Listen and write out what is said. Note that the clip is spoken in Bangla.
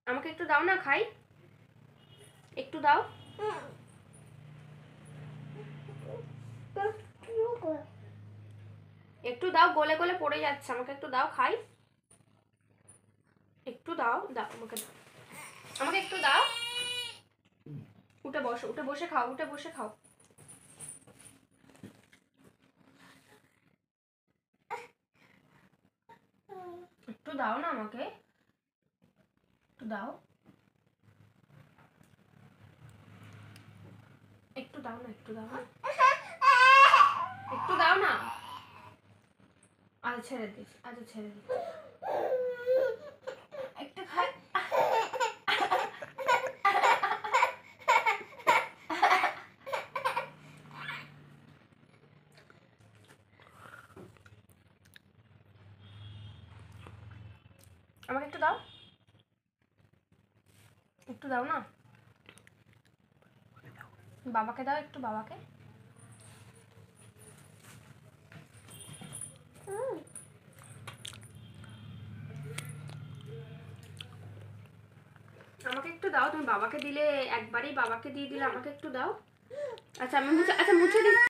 আমাকে একটু দাও না, খাই। একটু দাও। একটু দাও, গলে গলে পড়ে যাচ্ছে। আমাকে একটু দাও, খাই। একটু দাও, দাও আমাকে দাও। আমাকে একটু দাও। উঠে বসো, উঠে বসে খাও, উঠে বসে খাও। একটু দাও না আমাকে, একটু দাও। একটু দাও না, একটু দাও না, একটু দাও না। আচ্ছা ছেড়ে দিস, আচ্ছা ছেড়ে দিস। একটু খাই। আমাকে একটু দাও, একটু দাও না। বাবাকে দাও একটু, বাবাকে। আমাকে একটু দাও। তুমি বাবাকে দিলে, একবারই বাবাকে দিয়ে দিলে, আমাকে একটু দাও। আচ্ছা আমি মুছে, আচ্ছা মুছে দিচ্ছি।